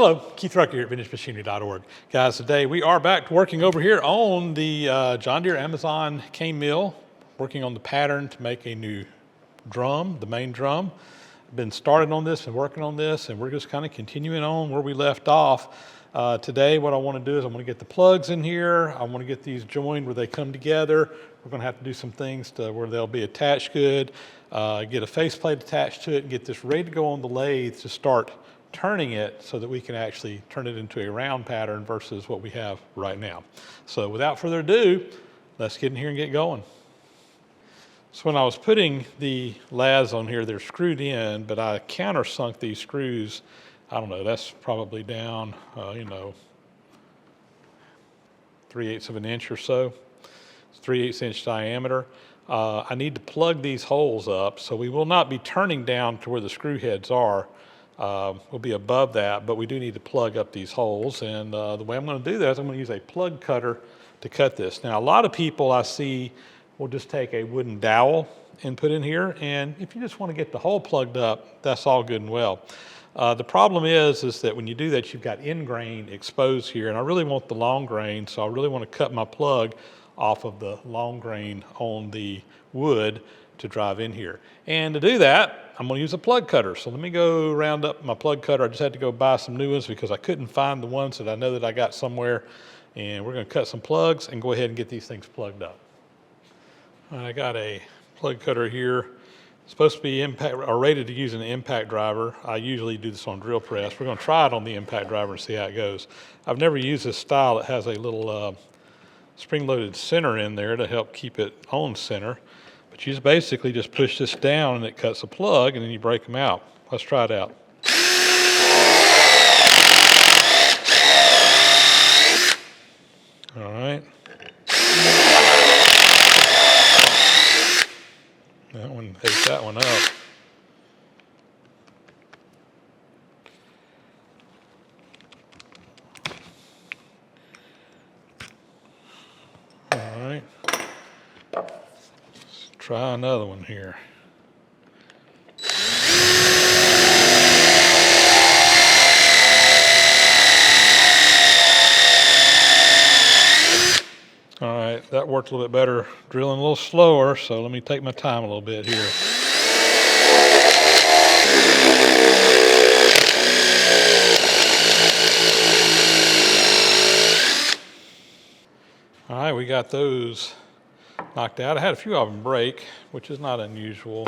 Hello, Keith Rucker here at VintageMachinery.org. Guys, today we are back working over here on the John Deere Amazon cane mill, working on the pattern to make a new drum, the main drum. I've been started on this and working on this, and we're just kind of continuing on where we left off. Today what I want to do is I want to get the plugs in here. I want to get these joined where they come together. We're going to have to do some things to where they'll be attached good, get a faceplate attached to it, and get this ready to go on the lathe to start turning it so that we can actually turn it into a round pattern versus what we have right now. So without further ado, let's get in here and get going. So when I was putting the laths on here, they're screwed in, but I countersunk these screws. I don't know, that's probably down, 3/8 of an inch or so. It's 3/8 inch diameter. I need to plug these holes up, so we will not be turning down to where the screw heads are. We'll be above that, but we do need to plug up these holes. And the way I'm going to do that is I'm going to use a plug cutter to cut this. Now, a lot of people I see will just take a wooden dowel and put in here. And if you just want to get the hole plugged up, that's all good and well. The problem is that when you do that, you've got end grain exposed here. And I really want the long grain, so I really want to cut my plug off of the long grain on the wood to drive in here. And to do that, I'm going to use a plug cutter. So let me go round up my plug cutter. I just had to go buy some new ones because I couldn't find the ones that I know that I got somewhere. And we're going to cut some plugs and go ahead and get these things plugged up. I got a plug cutter here. It's supposed to be impact or rated to use an impact driver. I usually do this on drill press. We're going to try it on the impact driver and see how it goes. I've never used this style. It has a little spring-loaded center in there to help keep it on center. But you just basically just push this down and it cuts a plug and then you break them out. Let's try it out. All right. That one ate that one up. All right. Let's try another one here. All right, that worked a little bit better. Drilling a little slower, so let me take my time a little bit here. All right, we got those knocked out. I had a few of them break, which is not unusual.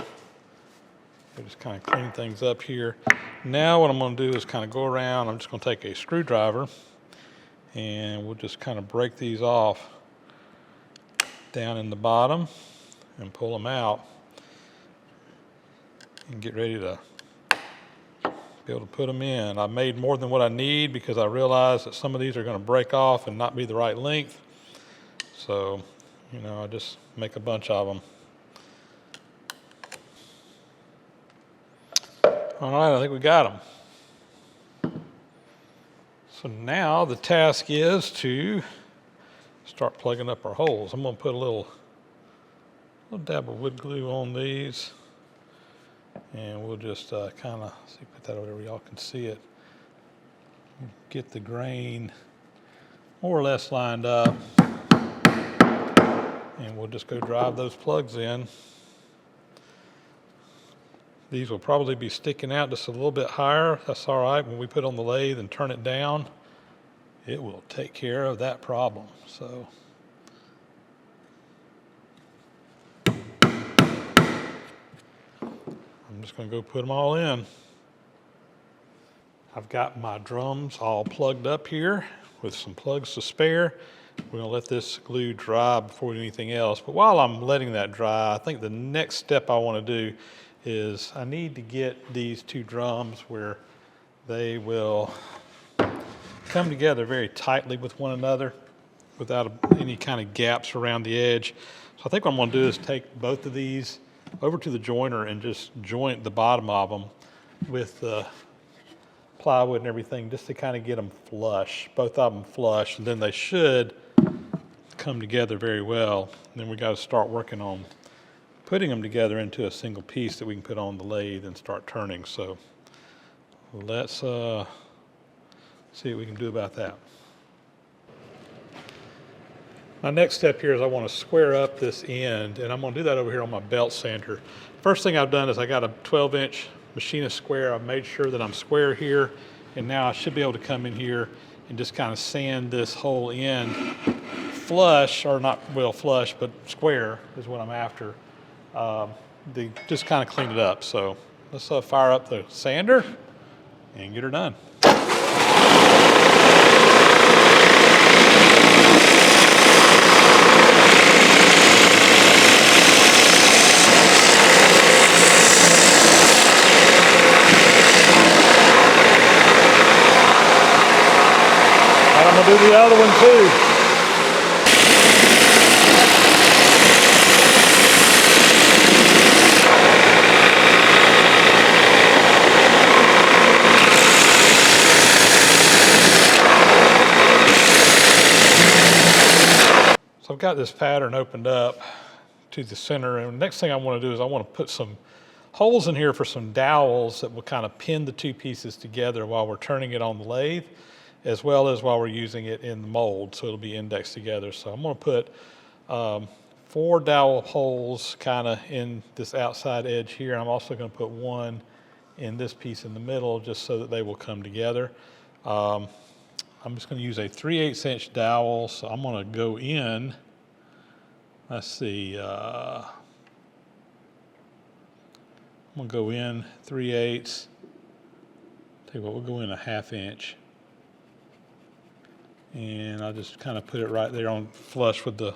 I just kind of clean things up here. Now what I'm going to do is kind of go around. I'm just going to take a screwdriver and we'll just kind of break these off down in the bottom and pull them out and get ready to be able to put them in. I made more than what I need because I realized that some of these are going to break off and not be the right length. So, I just make a bunch of them. All right, I think we got them. So now the task is to start plugging up our holes. I'm going to put a little dab of wood glue on these, and we'll just kind of put that over there where y'all can see it. Get the grain more or less lined up, and we'll just go drive those plugs in. These will probably be sticking out just a little bit higher. That's all right. When we put on the lathe and turn it down, it will take care of that problem. So I'm just going to go put them all in. I've got my drums all plugged up here with some plugs to spare. We're going to let this glue dry before we do anything else. But while I'm letting that dry, I think the next step I want to do is I need to get these two drums where they will come together very tightly with one another without any kind of gaps around the edge. So I think what I'm going to do is take both of these over to the joiner and just joint the bottom of them with the plywood and everything just to kind of get them flush, both of them flush, and then they should come together very well. And then we got to start working on putting them together into a single piece that we can put on the lathe and start turning. So let's see what we can do about that. My next step here is I want to square up this end, and I'm going to do that over here on my belt sander. First thing I've done is I got a 12-inch machinist square. I've made sure that I'm square here, and now I should be able to come in here and just kind of sand this whole end flush, or not well flush, but square is what I'm after. Just kind of clean it up. So let's fire up the sander and get her done. And I'm gonna do the other one too. So I've got this pattern opened up to the center, and the next thing I want to do is I want to put some holes in here for some dowels that will kind of pin the two pieces together while we're turning it on the lathe, as well as while we're using it in the mold, so it'll be indexed together. So I'm going to put 4 dowel holes kind of in this outside edge here. I'm also going to put one in this piece in the middle just so that they will come together. I'm just going to use a 3/8 inch dowel, so I'm going to go in, let's see, I'm going to go in 3/8. Tell you what, we'll go in 1/2 inch. And I'll just kind of put it right there on flush with the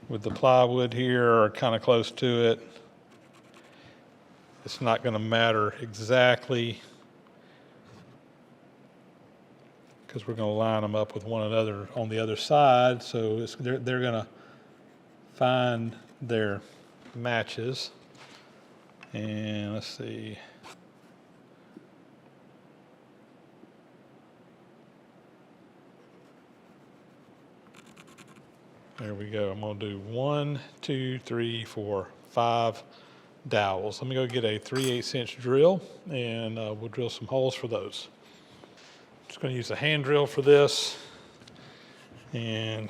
plywood here, or kind of close to it. It's not going to matter exactly, because we're going to line them up with one another on the other side, so they're going to find their matches. And let's see. There we go. I'm going to do 1, 2, 3, 4, 5 dowels. Let me go get a 3/8 inch drill, and we'll drill some holes for those. Just going to use a hand drill for this, and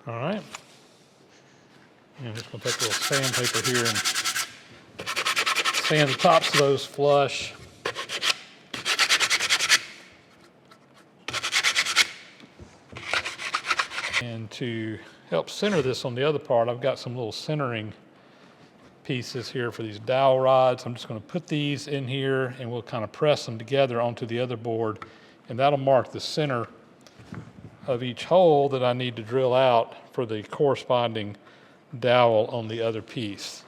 all right. And I'm just going to take a little sandpaper here and sand the tops of those flush. And to help center this on the other part, I've got some little centering pieces here for these dowel rods. I'm just going to put these in here, and we'll kind of press them together onto the other board, and that'll mark the center of each hole that I need to drill out for the corresponding dowel on the other piece.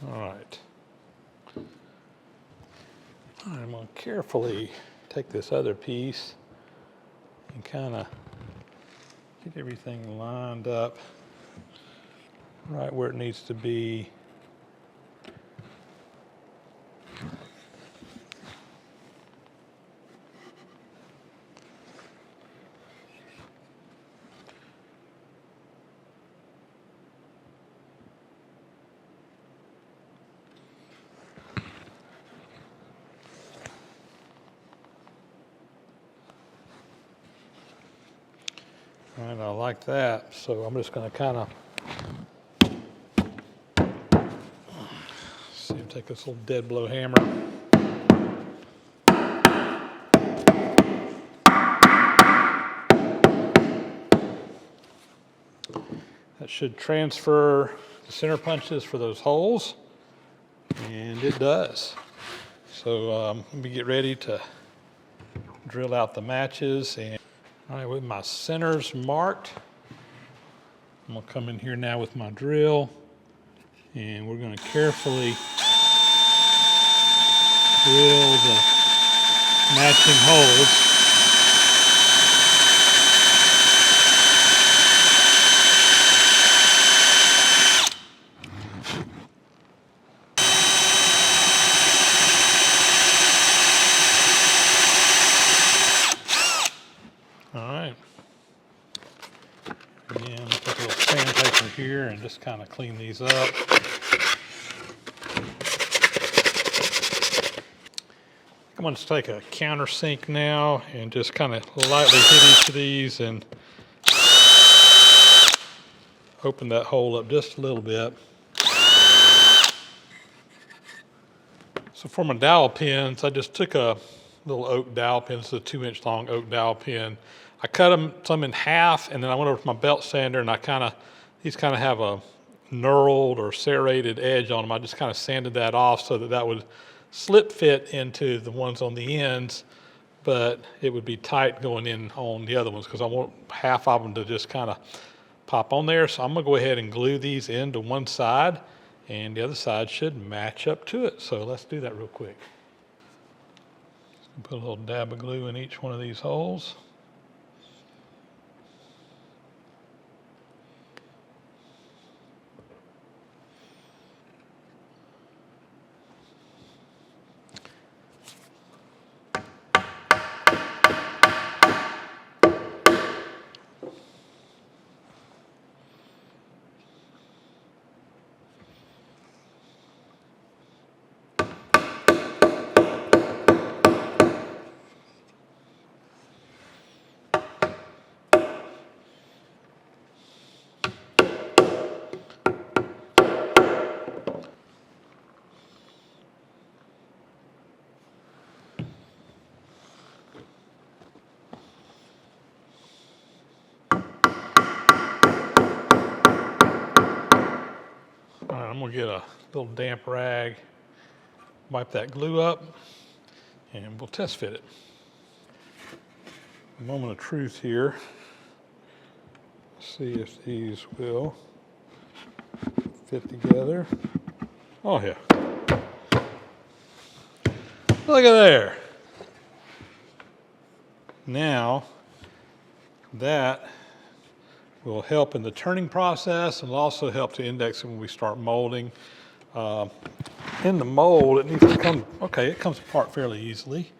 All right. I'm going to carefully take this other piece and kind of get everything lined up right where it needs to be. All right, I like that. So I'm just going to kind of see, take this little dead blow hammer. That should transfer the center punches for those holes, and it does. So let me get ready to drill out the matches. And all right, with my centers marked, I'm gonna come in here now with my drill, and we're gonna carefully drill the matching holes. All right. Again, put a little sandpaper here and just kind of clean these up. I'm going to take a countersink now and just kind of lightly hit each of these and open that hole up just a little bit. So for my dowel pins, I just took a little oak dowel pin. This is a 2-inch long oak dowel pin. I cut them some in half, and then I went over to my belt sander, and these kind of have a knurled or serrated edge on them. I just kind of sanded that off so that that would slip fit into the ones on the ends, but it would be tight going in on the other ones because I want half of them to just kind of pop on there. So I'm gonna go ahead and glue these into one side, and the other side should match up to it. So let's do that real quick. Put a little dab of glue in each one of these holes. All right, I'm gonna get a little damp rag, wipe that glue up, and we'll test fit it. A moment of truth here. See if these will fit together. Oh yeah. Look at there. Now that will help in the turning process and will also help to index it when we start molding. In the mold, it needs to come, okay, it comes apart fairly easily.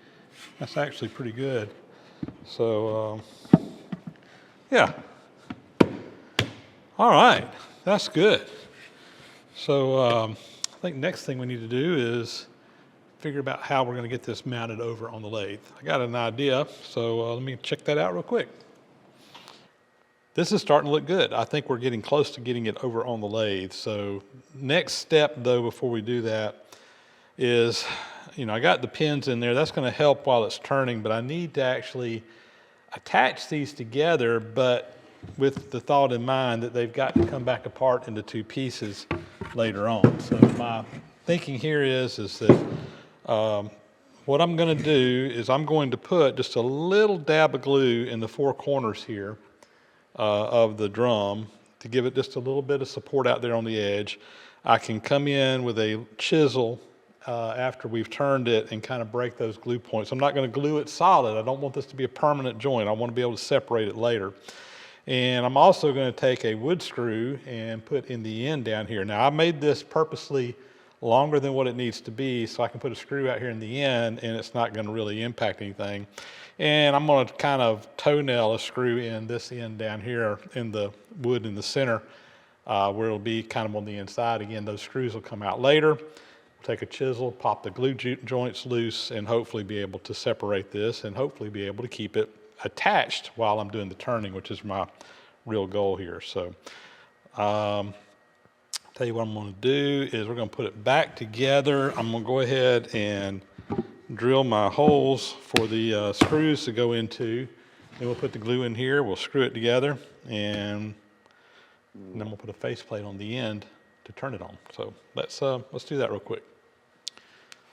That's actually pretty good. So, yeah. All right, that's good. So I think next thing we need to do is figure out how we're gonna get this mounted over on the lathe. I got an idea, so let me check that out real quick. This is starting to look good. I think we're getting close to getting it over on the lathe. So next step though, before we do that is, I got the pins in there. That's gonna help while it's turning, but I need to actually attach these together, but with the thought in mind that they've got to come back apart into two pieces later on. So my thinking here is that what I'm gonna do is I'm going to put just a little dab of glue in the four corners here of the drum to give it just a little bit of support out there on the edge. I can come in with a chisel after we've turned it and kind of break those glue points. I'm not going to glue it solid. I don't want this to be a permanent joint. I want to be able to separate it later. And I'm also going to take a wood screw and put in the end down here. Now I made this purposely longer than what it needs to be so I can put a screw out here in the end and it's not going to really impact anything. And I'm going to kind of toenail a screw in this end down here in the wood in the center where it'll be kind of on the inside. Again, those screws will come out later. We'll take a chisel, pop the glue joints loose, and hopefully be able to separate this and hopefully be able to keep it attached while I'm doing the turning, which is my real goal here. So tell you what I'm going to do is we're going to put it back together. I'm going to go ahead and drill my holes for the screws to go into. Then we'll put the glue in here, we'll screw it together, and then we'll put a faceplate on the end to turn it on. So let's do that real quick.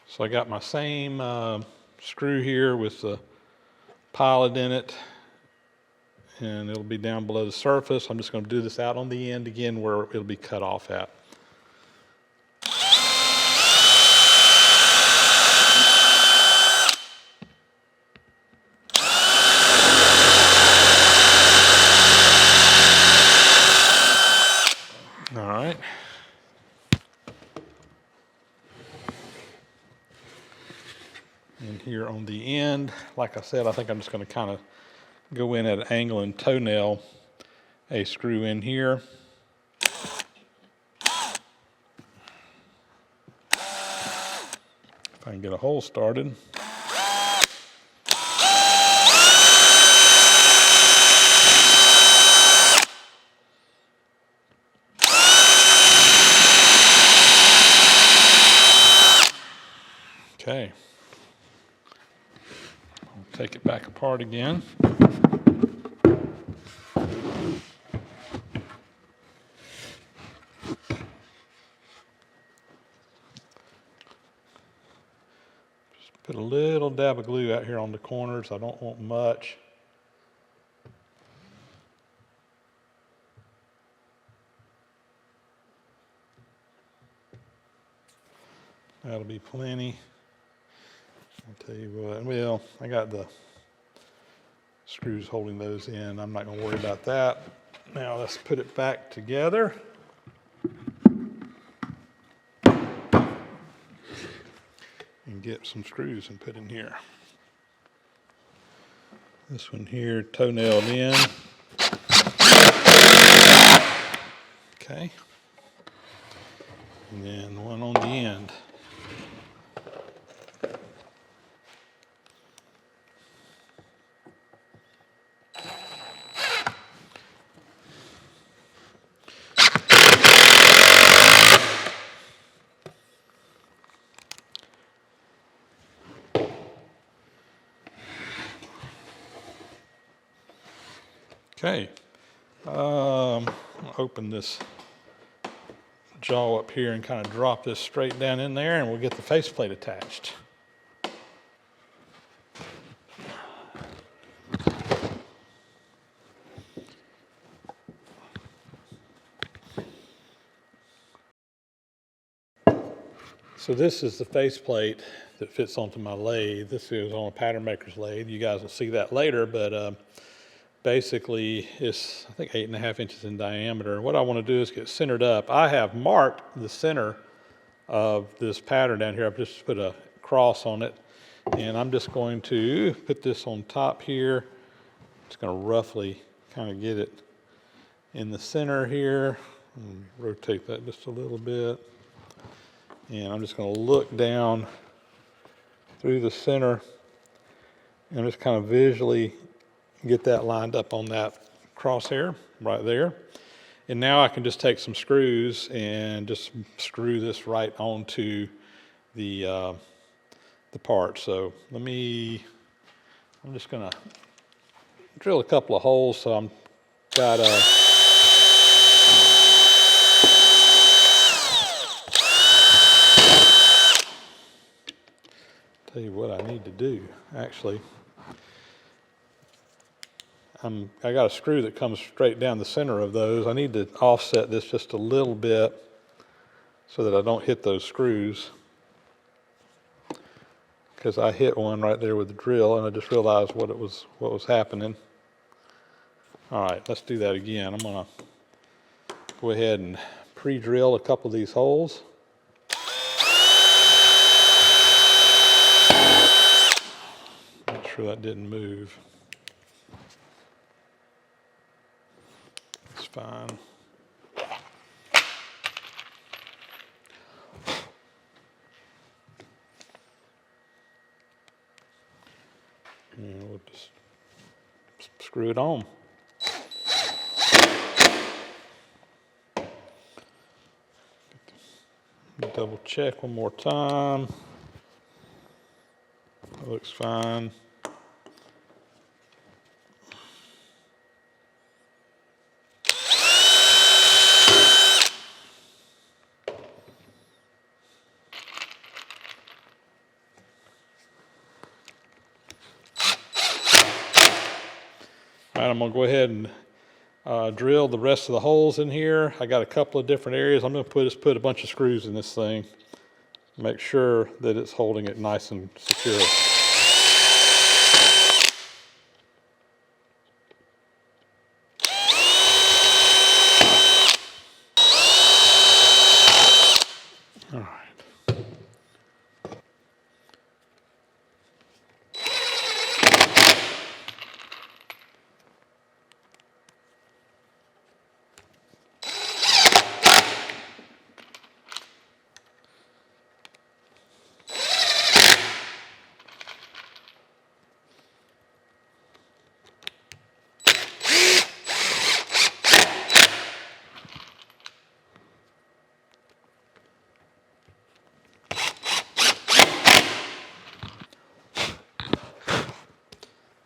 So I got my same screw here with the pilot in it, and it'll be down below the surface. I'm just going to do this out on the end again where it'll be cut off at. All right. And here on the end, like I said, I think I'm just going to kind of go in at an angle and toenail a screw in here. If I can get a hole started. Okay. I'll take it back apart again. Just put a little dab of glue out here on the corners. I don't want much. That'll be plenty. I'll tell you what, well, I got the screws holding those in. I'm not going to worry about that. Now let's put it back together. And get some screws and put in here. This one here, toenailed in. Okay. And then one on the end. Okay, I'll open this jaw up here and kind of drop this straight down in there, and we'll get the faceplate attached. So this is the faceplate that fits onto my lathe. This is on a pattern maker's lathe. You guys will see that later, but basically it's, I think, 8.5 inches in diameter. What I want to do is get centered up. I have marked the center of this pattern down here. I've just put a cross on it, and I'm just going to put this on top here. Just going to roughly kind of get it in the center here, and rotate that just a little bit. And I'm just going to look down through the center and just kind of visually get that lined up on that crosshair right there. And now I can just take some screws and just screw this right onto the part. So I'm just going to drill a couple of holes. So I'm got a tell you what I need to do, actually. I got a screw that comes straight down the center of those. I need to offset this just a little bit so that I don't hit those screws, because I hit one right there with the drill and I just realized what was happening. All right, let's do that again. I'm gonna go ahead and pre-drill a couple of these holes. Make sure that didn't move. It's fine. And we'll just screw it on. Double check one more time. That looks fine. right, I'm gonna go ahead and drill the rest of the holes in here. I got a couple of different areas. I'm gonna just put a bunch of screws in this thing. Make sure that it's holding it nice and secure. All right.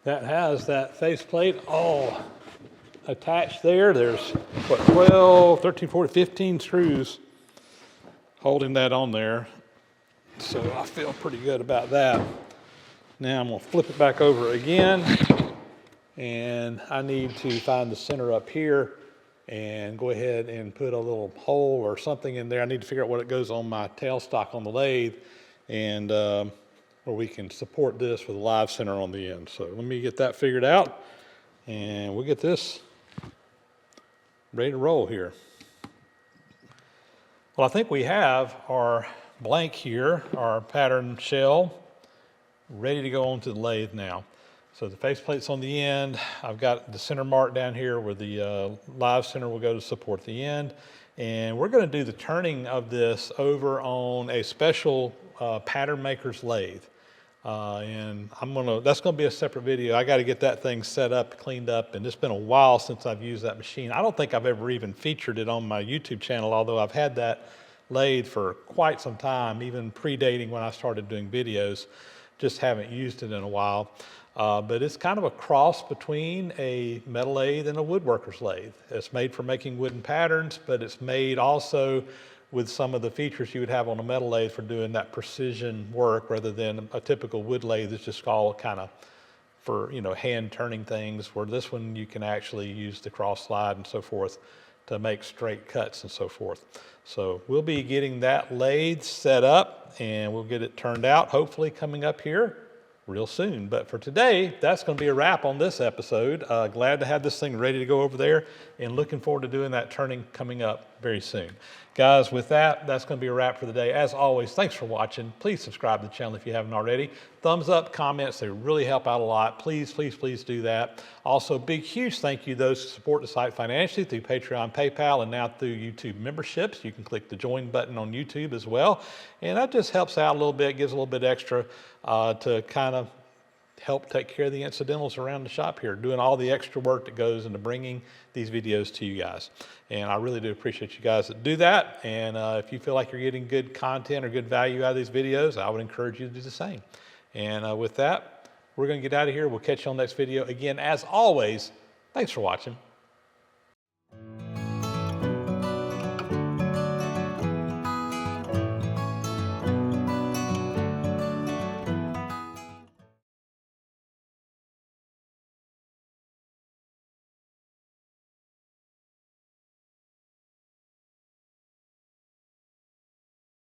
That has that faceplate all attached there. There's what, 12, 13, 14, 15 screws holding that on there. So I feel pretty good about that. Now I'm gonna flip it back over again, and I need to find the center up here and go ahead and put a little hole or something in there. I need to figure out what it goes on my tailstock on the lathe, and where we can support this with a live center on the end. So let me get that figured out, and we'll get this ready to roll here. Well, I think we have our blank here, our pattern shell, ready to go onto the lathe now. So the faceplate's on the end. I've got the center mark down here where the live center will go to support the end. And we're gonna do the turning of this over on a special pattern maker's lathe. And that's gonna be a separate video. I gotta get that thing set up, cleaned up, and it's been a while since I've used that machine. I don't think I've ever even featured it on my YouTube channel, although I've had that lathe for quite some time, even predating when I started doing videos. Just haven't used it in a while. But it's kind of a cross between a metal lathe and a woodworker's lathe. It's made for making wooden patterns, but it's made also with some of the features you would have on a metal lathe for doing that precision work, rather than a typical wood lathe that's just all kind of for, you know, hand turning things, where this one you can actually use the cross slide and so forth to make straight cuts and so forth. So we'll be getting that lathe set up, and we'll get it turned out, hopefully coming up here real soon. But for today, that's going to be a wrap on this episode. Glad to have this thing ready to go over there, and looking forward to doing that turning coming up very soon. Guys, with that, that's going to be a wrap for the day. As always, thanks for watching. Please subscribe to the channel if you haven't already. Thumbs up, comments, they really help out a lot. Please, please, please do that. Also, big, huge thank you to those who support the site financially through Patreon, PayPal, and now through YouTube memberships. You can click the join button on YouTube as well. And that just helps out a little bit, gives a little bit extra to kind of help take care of the incidentals around the shop here, doing all the extra work that goes into bringing these videos to you guys. And I really do appreciate you guys that do that. And if you feel like you're getting good content or good value out of these videos, I would encourage you to do the same. And with that, we're going to get out of here. We'll catch you on the next video. Again, as always, thanks for watching.